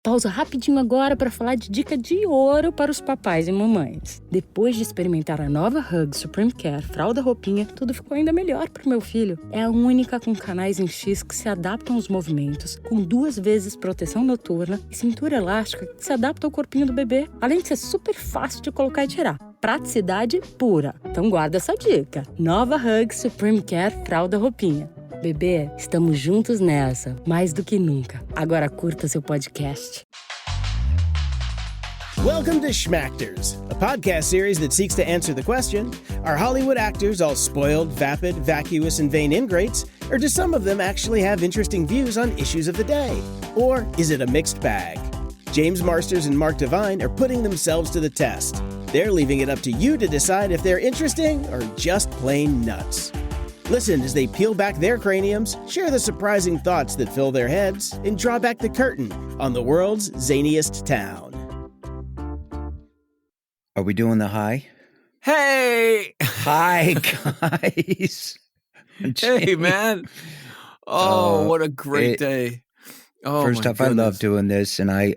Pausa rapidinho agora para falar de dica de ouro para os papais e mamães. Depois de experimentar a nova Hug Supreme Care Fralda Roupinha, tudo ficou ainda melhor para o meu filho. É a única com canais em X que se adaptam aos movimentos, com 2 vezes proteção noturna e cintura elástica que se adapta ao corpinho do bebê, além de ser super fácil de colocar e tirar. Praticidade pura. Então guarda essa dica. Nova Hug Supreme Care Fralda Roupinha. Bebê, estamos juntos nessa, mais do que nunca. Agora curta seu podcast. Welcome to Schmactors, a podcast series that seeks to answer the question, are Hollywood actors all spoiled, vapid, vacuous, and vain ingrates, or do some of them actually have interesting views on issues of the day? Or is it a mixed bag? James Marsters and Mark Devine are putting themselves to the test. They're leaving it up to you to decide if they're interesting or just plain nuts. Listen as they peel back their craniums, share the surprising thoughts that fill their heads, and draw back the curtain on the world's zaniest town. Are we doing the hi? Hey! Hi, guys. Hey, man. Oh, what a great day. Oh, first off, goodness. I love doing this, and I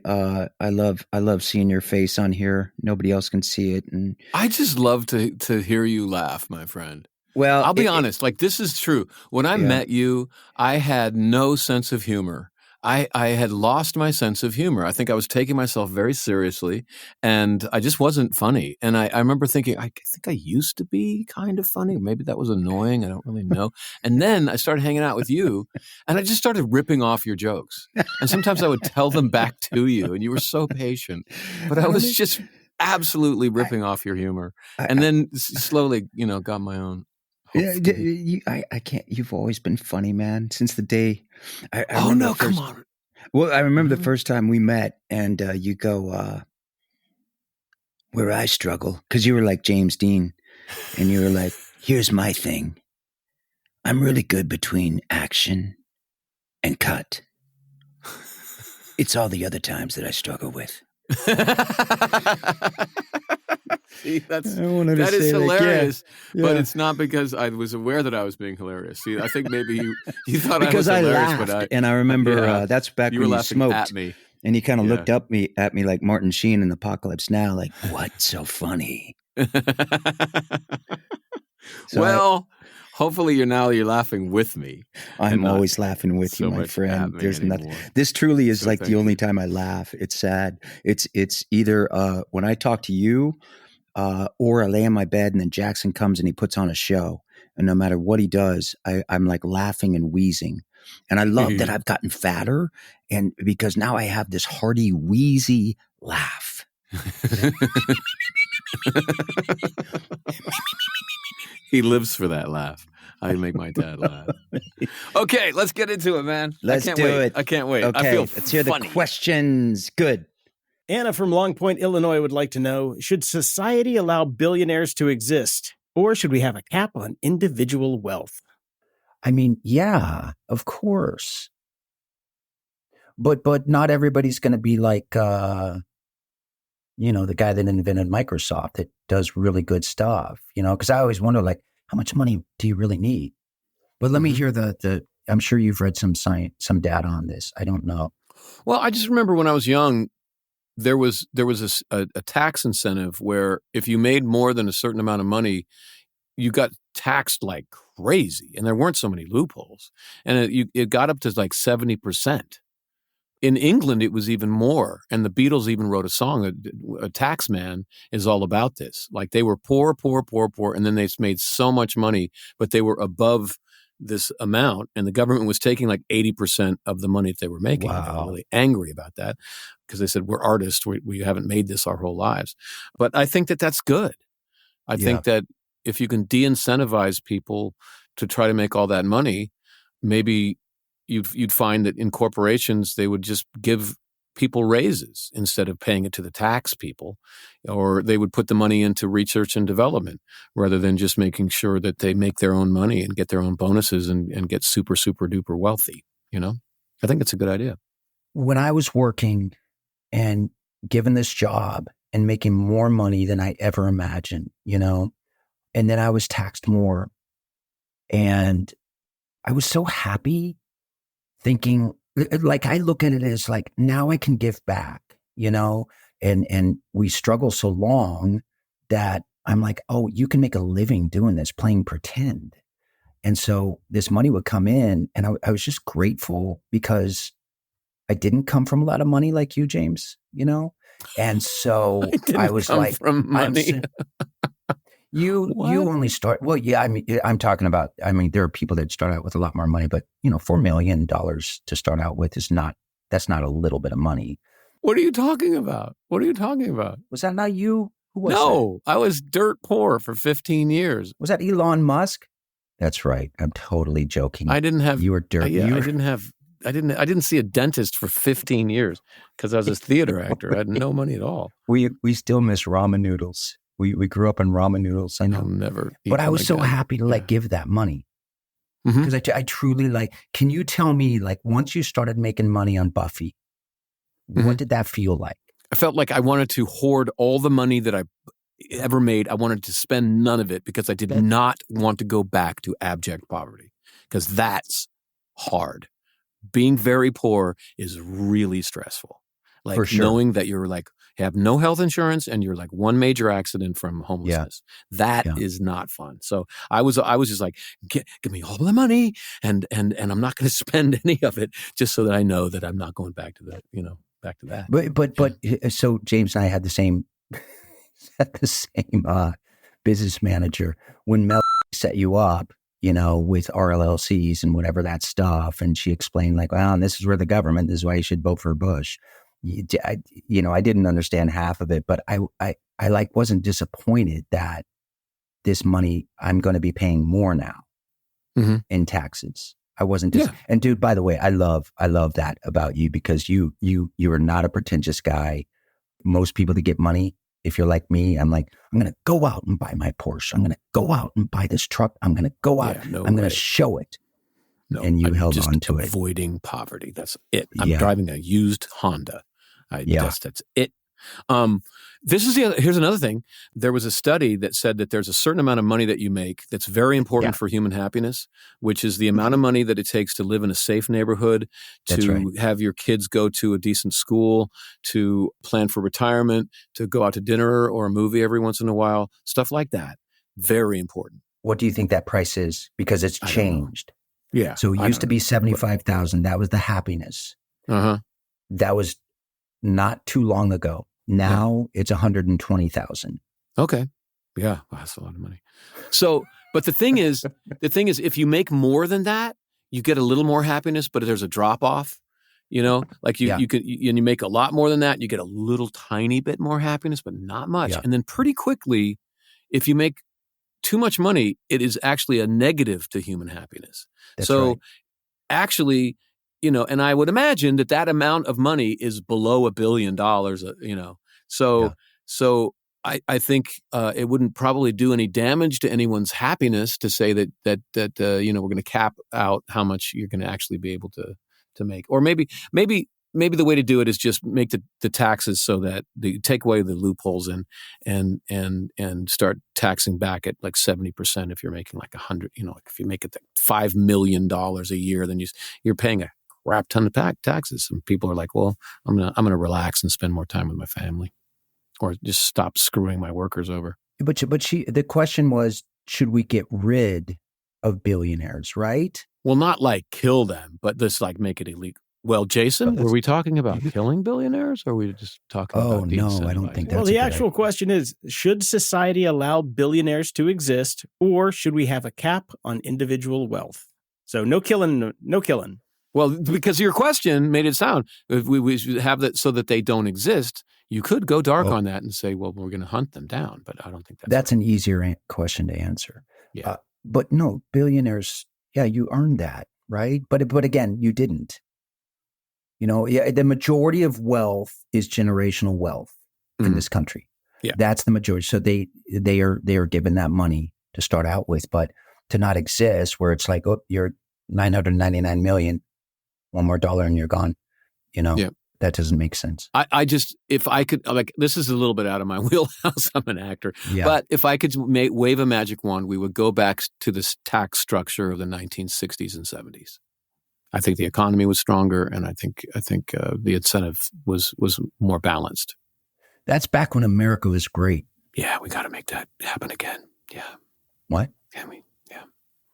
love seeing your face on here. Nobody else can see it. And I just love to hear you laugh, my friend. well, I'll be honest, like this is true. When I met you, I had no sense of humor. I had lost my sense of humor. I think I was taking myself very seriously, and I just wasn't funny. And I remember thinking, I think I used to be kind of funny. Maybe that was annoying. I don't really know. And then I started hanging out with you, and I just started ripping off your jokes. And sometimes I would tell them back to you, and you were so patient. But I was just absolutely ripping off your humor. And then slowly, got my own. yeah, I can't. You've always been funny, man. Since the day. Come on. Well, I remember the first time we met, and you go, where I struggle, because you were like James Dean, and you were like, here's my thing. I'm really good between action and cut. It's all the other times that I struggle with. See, that is hilarious, but it's not because I was aware that I was being hilarious. See, I think maybe you thought because I was hilarious, laughed, but and I remember that's back you when were you laughing smoked at me, and you kind of looked at me like Martin Sheen in Apocalypse Now, like what's so funny? Well, hopefully you're laughing with me. I'm always laughing with you, my friend. There's nothing. This truly is like the only time I laugh. It's sad. It's either when I talk to you. Or I lay in my bed and then Jackson comes and he puts on a show. And no matter what he does, I'm like laughing and wheezing. And I love that I've gotten fatter, and because now I have this hearty, wheezy laugh. He lives for that laugh. I make my dad laugh. Okay, let's get into it, man. Let's do it. I can't wait. Okay, I feel let's hear funny. the questions. Good. Anna from Long Point, Illinois would like to know, should society allow billionaires to exist, or should we have a cap on individual wealth? I mean, yeah, of course. But not everybody's going to be like, the guy that invented Microsoft that does really good stuff, because I always wonder, like, how much money do you really need? But let me hear I'm sure you've read some data on this. I don't know. Well, I just remember when I was young, there was a tax incentive where if you made more than a certain amount of money, you got taxed like crazy, and there weren't so many loopholes, and it got up to like 70%. In England, it was even more, and the Beatles even wrote a song. A tax man is all about this. Like they were poor, and then they made so much money, but they were above this amount, and the government was taking like 80% of the money that they were making. Wow. And they were really angry about that because they said, we're artists. We haven't made this our whole lives. But I think that that's good. I think that if you can de-incentivize people to try to make all that money, maybe you'd find that in corporations, they would just give people raises instead of paying it to the tax people, or they would put the money into research and development rather than just making sure that they make their own money and get their own bonuses and get super, super duper wealthy. I think it's a good idea. When I was working and given this job and making more money than I ever imagined, and then I was taxed more, and I was so happy thinking, like I look at it as like, now I can give back, and we struggle so long that I'm like, oh, you can make a living doing this, playing pretend. And so this money would come in, and I was just grateful because I didn't come from a lot of money like you, James, And so I was like, from money. You only start, well, yeah, I mean, I'm talking about, there are people that start out with a lot more money, but $4 million to start out with that's not a little bit of money. What are you talking about? Was that not you? Who was No, that? I was dirt poor for 15 years. Was that Elon Musk? That's right. I'm totally joking. I didn't have, you were dirt. I didn't see a dentist for 15 years because I was a theater actor. I had no money at all. We still miss ramen noodles. We grew up on ramen noodles. I know. I'll never eat but I was them so again. happy to give that money. Because I truly can you tell me, once you started making money on Buffy, what did that feel like? I felt like I wanted to hoard all the money that I ever made. I wanted to spend none of it because I did not want to go back to abject poverty, because that's hard. Being very poor is really stressful. For sure. Knowing that you're have no health insurance and you're one major accident from homelessness. That is not fun. So I was just like, give me all the money and I'm not going to spend any of it, just so that I know that I'm not going back to that, back to that. But so James and I had the same business manager when Mel set you up, with RLLCs and whatever that stuff. And she explained and this is where the government, this is why you should vote for Bush. I didn't understand half of it, but I wasn't disappointed that this money, I'm going to be paying more now in taxes. I wasn't, and dude, by the way, I love that about you, because you are not a pretentious guy. Most people that get money, if you're like me, I'm like, I'm going to go out and buy my Porsche. I'm going to go out and buy this truck. I'm going to go out. I'm going to show it. No, and you held on to it. Avoiding poverty. That's it. I'm driving a used Honda. That's it. Here's another thing. There was a study that said that there's a certain amount of money that you make that's very important for human happiness, which is the amount of money that it takes to live in a safe neighborhood, to have your kids go to a decent school, to plan for retirement, to go out to dinner or a movie every once in a while, stuff like that. Very important. What do you think that price is? Because it's changed. Yeah. So it used to be 75,000. That was the happiness. That was not too long ago. Now it's 120,000. Okay. Yeah. Well, that's a lot of money. So, but the thing is, if you make more than that, you get a little more happiness, but there's a drop off, you make a lot more than that, you get a little tiny bit more happiness, but not much. And then pretty quickly, if you make too much money, it is actually a negative to human happiness. Actually, and I would imagine that amount of money is below $1 billion, So I think it wouldn't probably do any damage to anyone's happiness to say that we're going to cap out how much you're going to actually be able to make. Or maybe the way to do it is just make the taxes so that you take away the loopholes and start taxing back at 70% if you're making 100. If you make it $5 million a year, then you're paying a crap ton of taxes. And people are like, well, I'm gonna relax and spend more time with my family, or just stop screwing my workers over. But the question was, should we get rid of billionaires, right? Well, not kill them, but just make it illegal. Well, Jason, were we talking about killing billionaires, or were we just talking about? Oh no, I don't think that's. Well, the actual question is: should society allow billionaires to exist, or should we have a cap on individual wealth? So no killing, no killing. Well, because your question made it sound, if we should have that so that they don't exist, you could go dark on that and say, well, we're going to hunt them down. But I don't think that's an easier question to answer. Yeah. But no, billionaires, you earned that, right? But again, you didn't. The majority of wealth is generational wealth in this country. Yeah. That's the majority. So they are given that money to start out with, but to not exist where it's you're 999 million. One more dollar and you're gone. That doesn't make sense. I just, if I could, this is a little bit out of my wheelhouse. I'm an actor. Yeah. But if I could wave a magic wand, we would go back to this tax structure of the 1960s and 70s. I think the economy was stronger, and I think the incentive was more balanced. That's back when America was great. Yeah, we got to make that happen again. Yeah. What? Can we? Yeah.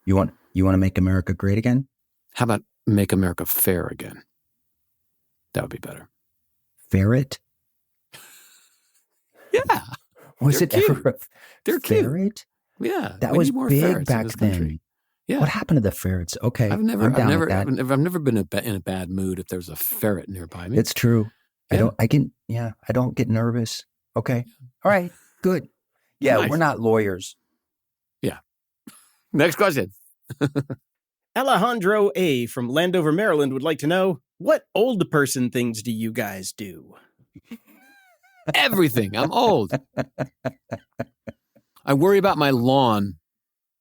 You want to make America great again? How about make America fair again? That would be better. Ferret? Yeah. Was it cute. ever They're ferret? Cute. Yeah. That was more big back then. Country. Yeah. What happened to the ferrets? Okay. I've never been in a bad mood if there's a ferret nearby me. It's true. Yeah. I don't get nervous. Okay. All right. Good. Yeah. Nice. We're not lawyers. Yeah. Next question. Alejandro A. from Landover, Maryland would like to know, what old person things do you guys do? Everything. I'm old. I worry about my lawn.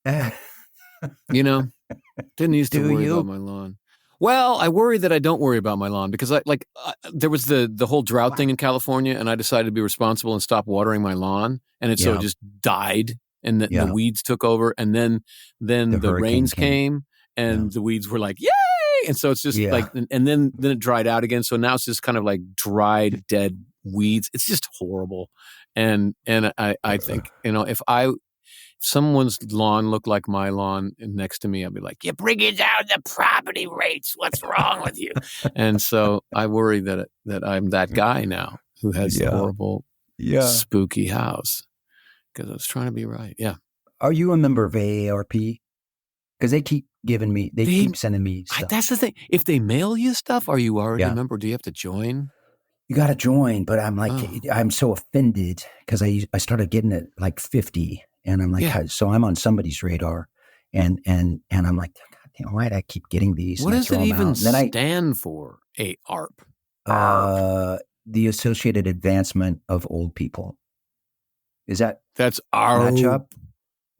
You know, didn't used to worry about my lawn. Well, I worry that I don't worry about my lawn because there was the whole drought thing in California, and I decided to be responsible and stop watering my lawn, and it just died, and the weeds took over, and then the rains came, and the weeds were like, yay! And so it's just and then it dried out again. So now it's just kind of like dried, dead weeds. It's just horrible. And I think, if someone's lawn looked like my lawn next to me, I'd be like, you're bringing down the property rates. What's wrong with you? And so I worry that I'm that guy now who has the horrible, spooky house because I was trying to be right. Yeah. Are you a member of AARP? Because they keep giving me, they keep sending me stuff. That's the thing. If they mail you stuff, are you already a member? Do you have to join? You got to join, but I'm like, I'm so offended because I started getting it like 50. And I'm like, so I'm on somebody's radar, and I'm like, God damn, why do I keep getting these? What does it even stand for? AARP. The Associated Advancement of Old People. That's our matchup?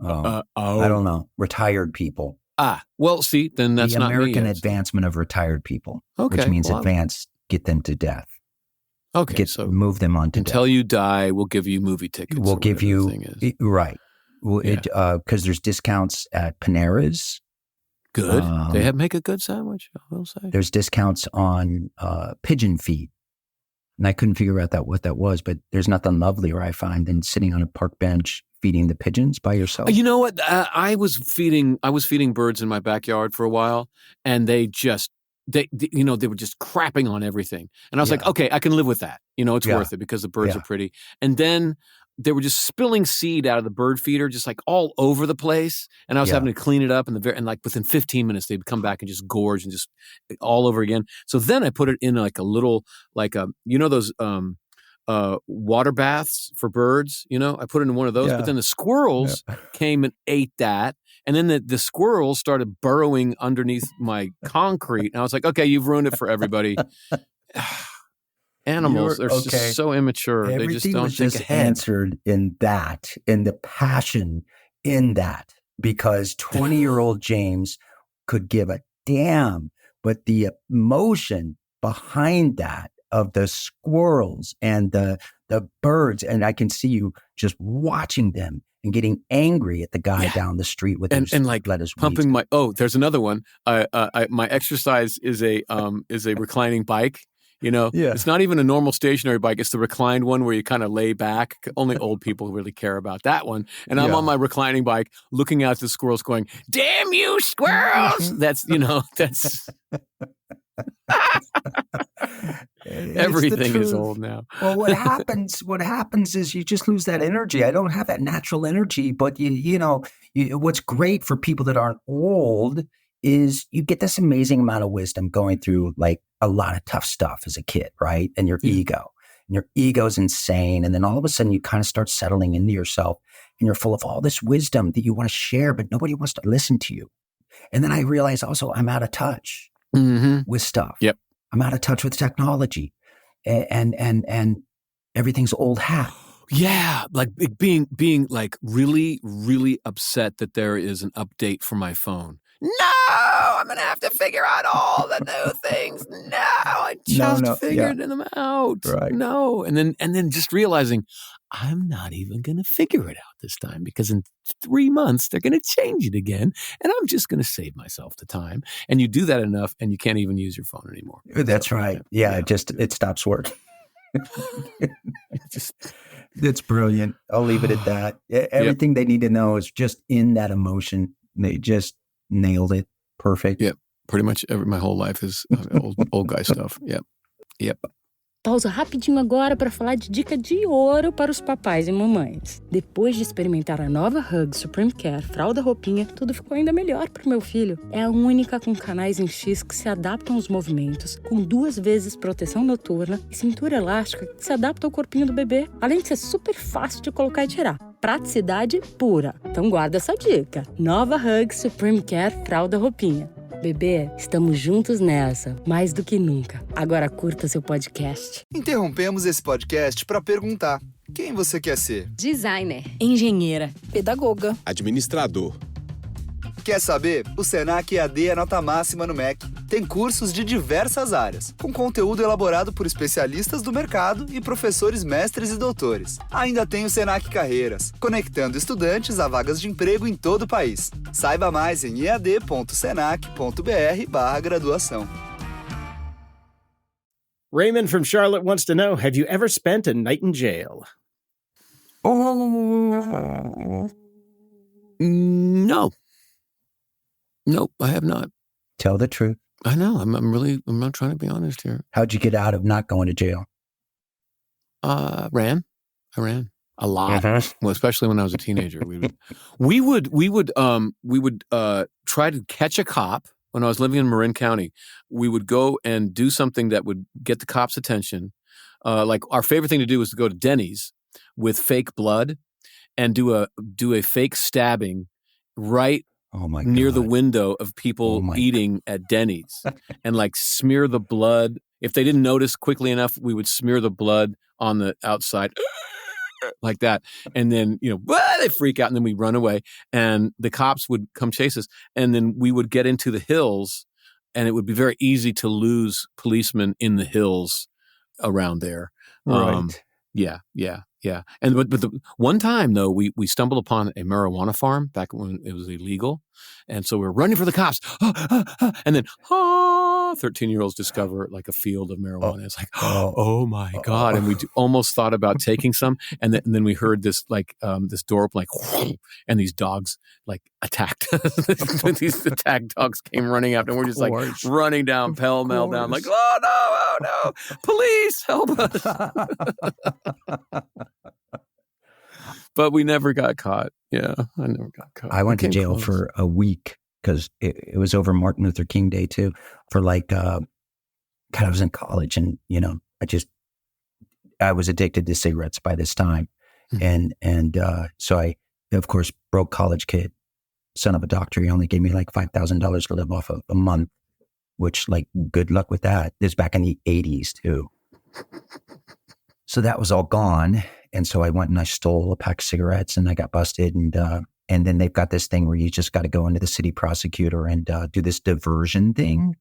I don't know. Retired people. Well, see, then that's the not American me. Advancement of Retired People. Okay, which means advance, get them to death. Okay, so move them on to until death. you die, we'll give you movie tickets. We'll give you right. Well, because there's discounts at Panera's. Good. They make a good sandwich, I will say. There's discounts on pigeon feed. And I couldn't figure out what that was, but there's nothing lovelier, I find, than sitting on a park bench feeding the pigeons by yourself. You know what? I was feeding birds in my backyard for a while, and they were just crapping on everything. And I was like, okay, I can live with that. It's worth it because the birds are pretty. And then they were just spilling seed out of the bird feeder, just like all over the place. And I was having to clean it up. And like within 15 minutes, they'd come back and just gorge and just all over again. So then I put it in like a little, those water baths for birds, I put it in one of those, but then the squirrels came and ate that. And then the squirrels started burrowing underneath my concrete. And I was like, okay, you've ruined it for everybody. Animals are just so immature. Everything they just don't was think just ahead. answered in the passion in that, because 20-year-old James could give a damn, but the emotion behind that of the squirrels and the birds, and I can see you just watching them and getting angry at the guy down the street with and like pumping my. Oh, there's another one. My exercise is a reclining bike. It's not even a normal stationary bike. It's the reclined one where you kind of lay back. Only old people really care about that one. And I'm on my reclining bike looking out at the squirrels going, damn you squirrels. That's. Everything is old now. Well, what happens is you just lose that energy. I don't have that natural energy, but what's great for people that aren't old is you get this amazing amount of wisdom going through like a lot of tough stuff as a kid, right? And your ego's insane. And then all of a sudden you kind of start settling into yourself and you're full of all this wisdom that you want to share, but nobody wants to listen to you. And then I realize also I'm out of touch with stuff. Yep. I'm out of touch with technology and everything's old hat. Yeah. Like being like really, really upset that there is an update for my phone. No, I'm going to have to figure out all the new things. No, I just figured them out. Right. No. And then just realizing I'm not even going to figure it out this time because in 3 months, they're going to change it again. And I'm just going to save myself the time. And you do that enough and you can't even use your phone anymore. That's right. Yeah. It stops working. It's brilliant. I'll leave it at that. Everything they need to know is just in that emotion. They just nailed it. Perfect. Yep. Pretty much my whole life is old guy stuff. Yep. Pausa rapidinho agora para falar de dica de ouro para os papais e mamães. Depois de experimentar a nova Hug Supreme Care, fralda roupinha, tudo ficou ainda melhor para o meu filho. É a única com canais em X que se adaptam aos movimentos, com 2 vezes proteção noturna e cintura elástica que se adapta ao corpinho do bebê, além de ser super fácil de colocar e tirar. Praticidade pura. Então guarda essa dica. Nova Hug Supreme Care fralda roupinha. Bebê, estamos juntos nessa, mais do que nunca. Agora curta seu podcast. Interrompemos esse podcast para perguntar: quem você quer ser? Designer, engenheira, pedagoga, administrador. Quer saber? O Senac EAD é nota máxima no MEC. Tem cursos de diversas áreas, com conteúdo elaborado por especialistas do mercado e professores mestres e doutores. Ainda tem o Senac Carreiras, conectando estudantes a vagas de emprego em todo o país. Saiba mais em ead.senac.br/graduação. Raymond from Charlotte wants to know, have you ever spent a night in jail? No. Nope, I have not. Tell the truth. I know. I'm not trying to be honest here. How'd you get out of not going to jail? I ran a lot. Well, especially when I was a teenager. We would try to catch a cop. When I was living in Marin County, we would go and do something that would get the cops' attention. Like our favorite thing to do was to go to Denny's with fake blood and do a fake stabbing right near the window of people eating at Denny's and like smear the blood. If they didn't notice quickly enough, we would smear the blood on the outside like that. And then, they freak out and then we run away and the cops would come chase us. And then we would get into the hills and it would be very easy to lose policemen in the hills around there. Right. Yeah. And but the one time though, we stumbled upon a marijuana farm back when it was illegal, and so we were running for the cops, and then 13-year-olds discover like a field of marijuana. It's like, oh my god! And we almost thought about taking some, and then we heard this like this door open, like, and these dogs like attacked. These attack dogs came running after, and we're just like running down pell-mell down, like, oh no, police, help us! But we never got caught. Yeah, I never got caught. I went to jail for a week because it was over Martin Luther King Day too. For like, I was in college and, I was addicted to cigarettes by this time. Mm-hmm. And so I, of course, broke college kid, son of a doctor. He only gave me like $5,000 to live off of a month, which like, good luck with that. This back in the 80s too. So that was all gone. And so I went and I stole a pack of cigarettes and I got busted. And then they've got this thing where you just got to go into the city prosecutor and do this diversion thing.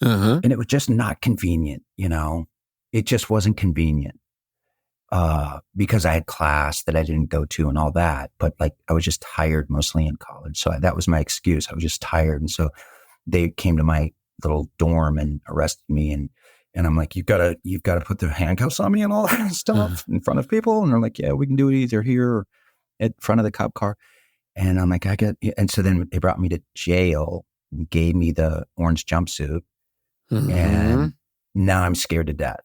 Uh-huh. And it was just not convenient, It just wasn't convenient because I had class that I didn't go to and all that. But like I was just tired mostly in college. So that was my excuse. I was just tired. And so they came to my little dorm and arrested me and I'm like, you've got to put the handcuffs on me and all that stuff in front of people. And they're like, yeah, we can do it either here or at front of the cop car. And I'm like, and so then they brought me to jail and gave me the orange jumpsuit. Mm-hmm. And now I'm scared to death.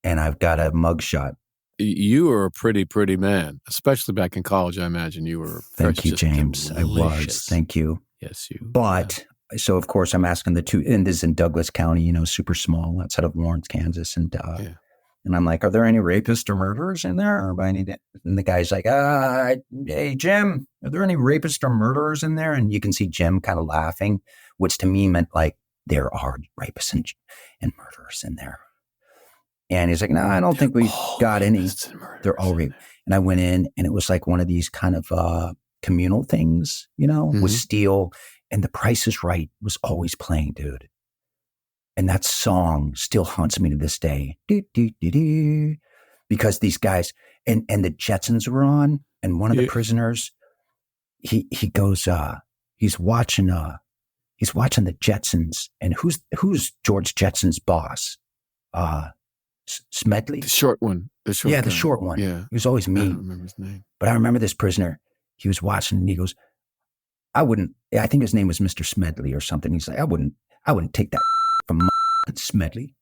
And I've got a mugshot. You were a pretty man, especially back in college. I imagine you were. Thank you, James. Delicious. I was. Thank you. Yes, you. But so, of course, I'm asking the two, and this is in Douglas County, super small, outside of Lawrence, Kansas. And I'm like, are there any rapists or murderers in there? And the guy's like, hey, Jim, are there any rapists or murderers in there? And you can see Jim kind of laughing, which to me meant like, there are rapists and murderers in there. And he's like, no, I don't think we got any. They're all rape. And I went in and it was like one of these kind of communal things, with steel. And The Price is Right was always playing, dude. And that song still haunts me to this day. Do, do, do, do. Because these guys, and the Jetsons were on, and one of the prisoners, he goes, he's watching the Jetsons, and who's George Jetson's boss? Smedley? The short one. The short one. Yeah. He was always mean. I don't remember his name. But I remember this prisoner, he was watching, and he goes, I think his name was Mr. Smedley or something. He's like, I wouldn't take that from Smedley.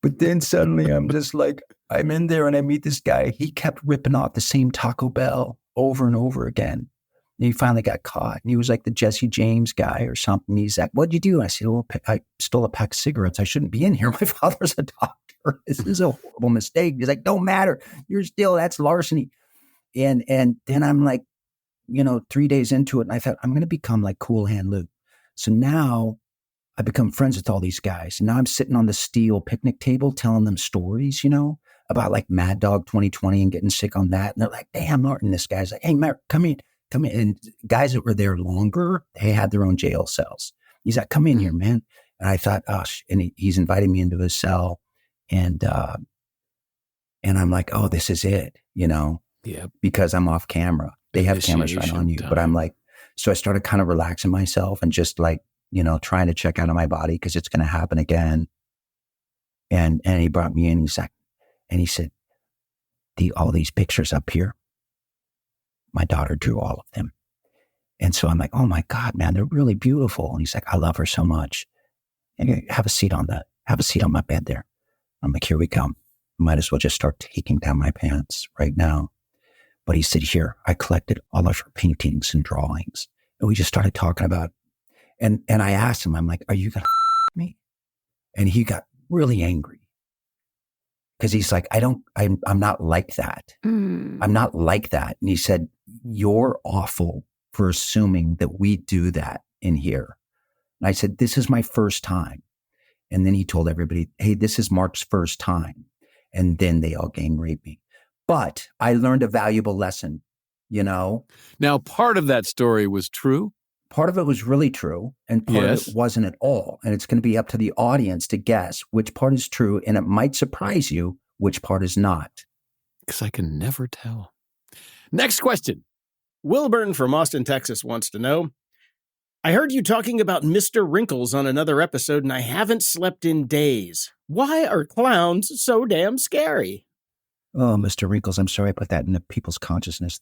But then suddenly I'm just like, I'm in there and I meet this guy. He kept ripping off the same Taco Bell over and over again. And he finally got caught. And he was like the Jesse James guy or something. He's like, what'd you do? I said, well, I stole a pack of cigarettes. I shouldn't be in here. My father's a doctor. This is a horrible mistake. He's like, don't matter. That's larceny. And then I'm like, 3 days into it. And I thought, I'm going to become like Cool Hand Luke. So now I become friends with all these guys. And now I'm sitting on the steel picnic table telling them stories, about like Mad Dog 2020 and getting sick on that. And they're like, damn, Martin, this guy's like, hey, Mark, come in. And guys that were there longer, they had their own jail cells. He's like, come in here, man. And I thought, and he's inviting me into his cell. And I'm like, oh, this is it, because I'm off camera. They have cameras right on you. But I'm like, so I started kind of relaxing myself and just like, trying to check out of my body because it's going to happen again. And he brought me in. He said, all these pictures up here, my daughter drew all of them. And so I'm like, oh my God, man, they're really beautiful. And he's like, I love her so much. And have a seat on my bed there. I'm like, here we come. Might as well just start taking down my pants right now. But he said, here, I collected all of her paintings and drawings. And we just started talking about, and I asked him, I'm like, are you going to me? And he got really angry. Because he's like, I'm not like that. I'm not like that. And he said, you're awful for assuming that we do that in here. And I said, this is my first time. And then he told everybody, hey, this is Mark's first time. And then they all gang raped me. But I learned a valuable lesson, Now, part of that story was true. Part of it was really true, and part of it wasn't at all. And it's going to be up to the audience to guess which part is true, and it might surprise you which part is not. Because I can never tell. Next question. Wilburn from Austin, Texas wants to know, I heard you talking about Mr. Wrinkles on another episode, and I haven't slept in days. Why are clowns so damn scary? Oh, Mr. Wrinkles, I'm sorry I put that into people's consciousness.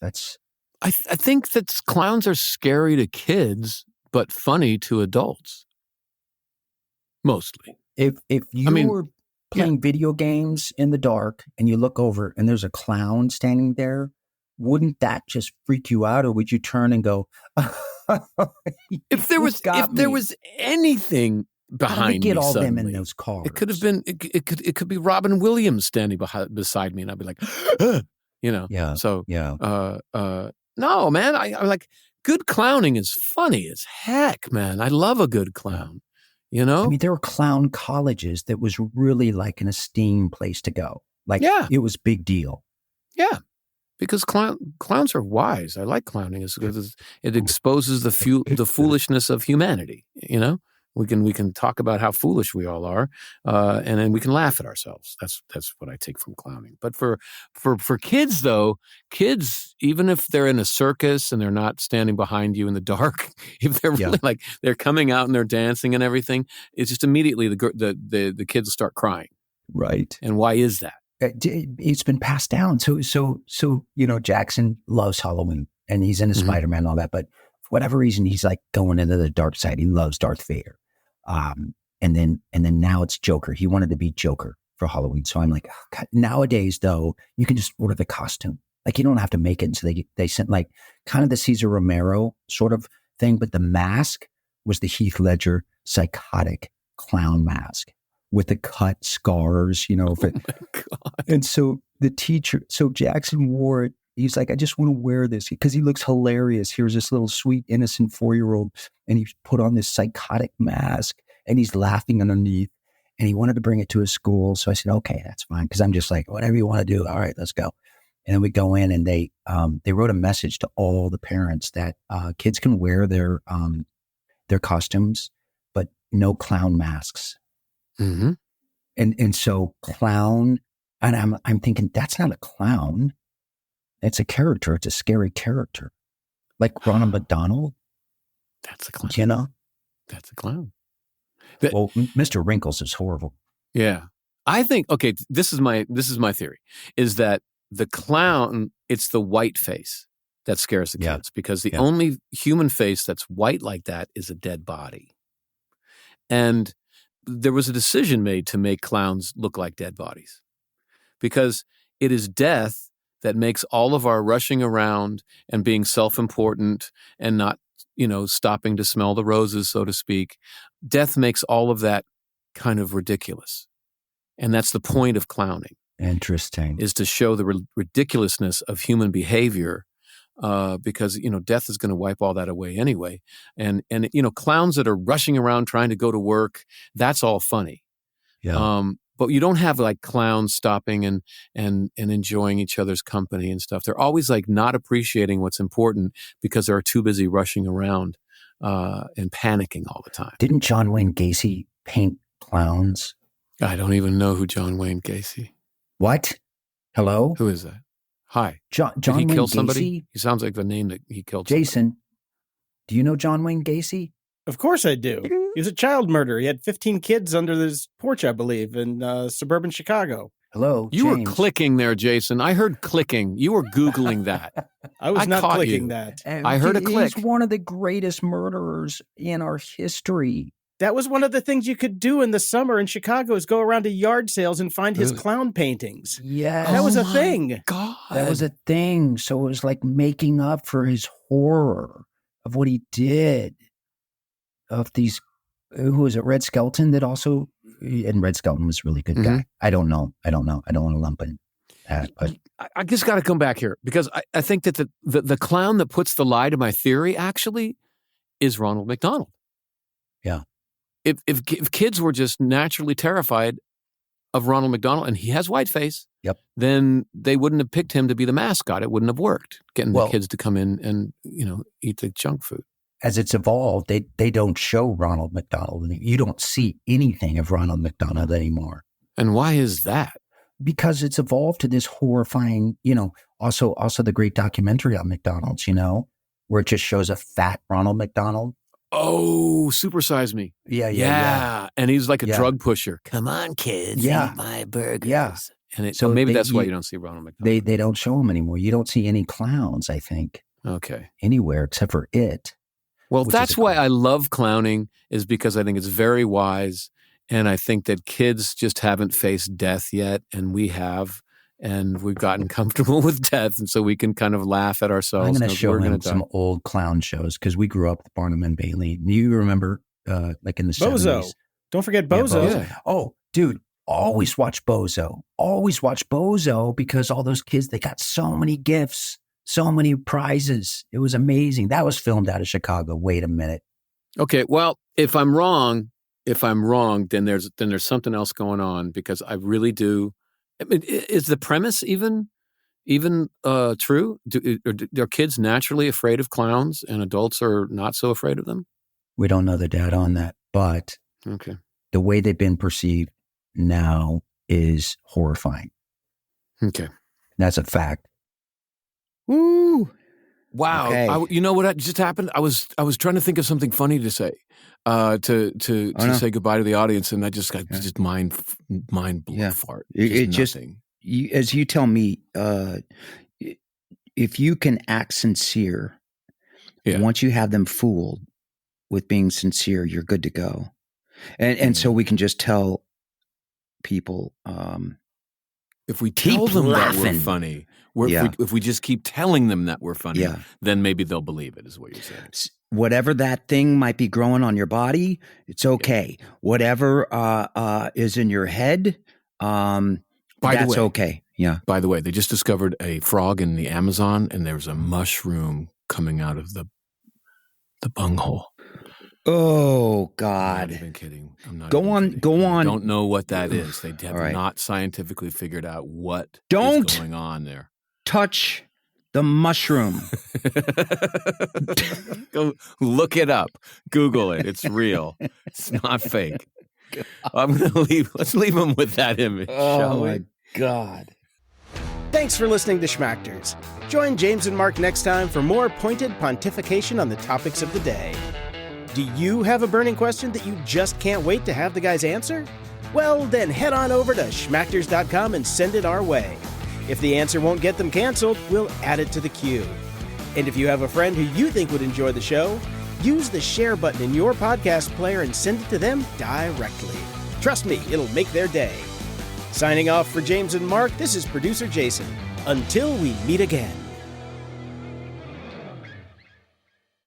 I think that clowns are scary to kids, but funny to adults. Mostly. If you were playing video games in the dark and you look over and there's a clown standing there, wouldn't that just freak you out? Or would you turn and go, if there was anything behind me, get all suddenly, them in those cars. It could have been. It could be Robin Williams standing beside me, and I'd be like, Yeah. So yeah. No, man. I like good clowning is funny as heck, man. I love a good clown. I mean, there were clown colleges that was really like an esteemed place to go. Like, it was big deal. Yeah. Because clowns are wise. I like clowning. It exposes the foolishness of humanity. We can talk about how foolish we all are, and then we can laugh at ourselves. That's what I take from clowning. But for kids, though, even if they're in a circus and they're not standing behind you in the dark, if they're really like they're coming out and they're dancing and everything, it's just immediately the kids start crying. Right. And why is that? It's been passed down. So Jackson loves Halloween and he's into Spider-Man and all that, but for whatever reason, he's like going into the dark side. He loves Darth Vader. And then now it's Joker. He wanted to be Joker for Halloween. So I'm like, oh God. Nowadays though, you can just order the costume. Like you don't have to make it. And so they sent like kind of the Cesar Romero sort of thing, but the mask was the Heath Ledger psychotic clown mask with the cut scars, Oh my God. And so Jackson wore it. He's like, I just want to wear this because he looks hilarious. Here's this little sweet, innocent 4-year-old. And he put on this psychotic mask and he's laughing underneath. And he wanted to bring it to his school. So I said, okay, that's fine. Because I'm just like, whatever you want to do. All right, let's go. And then we go in and they wrote a message to all the parents that kids can wear their costumes, but no clown masks. Mm-hmm. And so clown, and I'm thinking that's not a clown. It's a character. It's a scary character, like Ronald McDonald. That's a clown. You know, that's a clown. Well, Mr. Wrinkles is horrible. Yeah, I think. Okay, this is my theory: is that the clown, it's the white face that scares the kids, because the only human face that's white like that is a dead body. And there was a decision made to make clowns look like dead bodies, because it is death that makes all of our rushing around and being self-important and not, stopping to smell the roses, so to speak. Death makes all of that kind of ridiculous. And that's the point of clowning. Interesting. Is to show the ridiculousness of human behavior, because, death is going to wipe all that away anyway. And clowns that are rushing around trying to go to work, that's all funny. Yeah. But you don't have like clowns stopping and enjoying each other's company and stuff. They're always like not appreciating what's important because they're too busy rushing around and panicking all the time. Didn't John Wayne Gacy paint clowns? I don't even know who John Wayne Gacy. What? Hello? Who is that? Hi. John Did he Wayne kill Gacy? somebody? He sounds like the name that he killed Jason, somebody. Do you know John Wayne Gacy? Of course I do. He was a child murderer. He had 15 kids under his porch, I believe, in suburban Chicago. Hello, You James. were clicking there, Jason. I heard clicking. You were Googling that. I was not caught clicking you. that. I heard a click. He's one of the greatest murderers in our history. That was one of the things you could do in the summer in Chicago, is go around to yard sales and find his clown paintings. Yes. That was a thing. God. That was a thing. So it was like making up for his horror of what he did. Of these, who was it? Red Skelton that also, and Red Skelton was a really good guy. I don't know. I don't want to lump in that, but I just got to come back here because I think that the clown that puts the lie to my theory actually is Ronald McDonald. Yeah. If kids were just naturally terrified of Ronald McDonald and he has white face, then they wouldn't have picked him to be the mascot. It wouldn't have worked, getting the kids to come in and, eat the junk food. As it's evolved, they don't show Ronald McDonald. You don't see anything of Ronald McDonald anymore. And why is that? Because it's evolved to this horrifying, also the great documentary on McDonald's, where it just shows a fat Ronald McDonald. Oh, Super Size Me. Yeah. And he's like a drug pusher. Come on, kids, eat my burgers. Yeah. And so maybe that's why you don't see Ronald McDonald. They don't show him anymore. You don't see any clowns, I think. Okay. Anywhere except for it. Well, that's why I love clowning, is because I think it's very wise. And I think that kids just haven't faced death yet. And we have. And we've gotten comfortable with death. And so we can kind of laugh at ourselves. I'm going to show him some old clown shows because we grew up with Barnum and Bailey. You remember, like in the Bozo. 70s. Don't forget Bozo. Yeah. Oh, dude. Always watch Bozo. Always watch Bozo because all those kids, they got so many gifts. So many prizes. It was amazing. That was filmed out of Chicago. Wait a minute. Okay. Well, if I'm wrong, then there's something else going on, because I really do. I mean, is the premise even true? Are kids naturally afraid of clowns and adults are not so afraid of them? We don't know the data on that, but okay, the way they've been perceived now is horrifying. Okay. That's a fact. Woo! Wow. Okay. You know what just happened? I was trying to think of something funny to say, to say goodbye to the audience, and I just got just mind blown fart. As you tell me, if you can act sincere, once you have them fooled with being sincere, you're good to go. And so we can just tell people, if we tell them laughing. that we're funny, if we just keep telling them that we're funny, then maybe they'll believe it, is what you're saying. Whatever that thing might be growing on your body, it's okay. Whatever is in your head, that's okay. Yeah. By the way, they just discovered a frog in the Amazon, and there's a mushroom coming out of the bunghole. Oh, God. I'm not even kidding. Go on. I don't know what that is. They have not scientifically figured out what is going on there. touch the mushroom. Go look it up. Google it. It's real. It's not fake. Let's leave them with that image. Oh my God. Thanks for listening to Schmactors. Join James and Mark next time for more pointed pontification on the topics of the day. Do you have a burning question that you just can't wait to have the guys answer? Well, then head on over to schmactors.com and send it our way. If the answer won't get them canceled, we'll add it to the queue. And if you have a friend who you think would enjoy the show, use the share button in your podcast player and send it to them directly. Trust me, it'll make their day. Signing off for James and Mark, this is producer Jason. Until we meet again.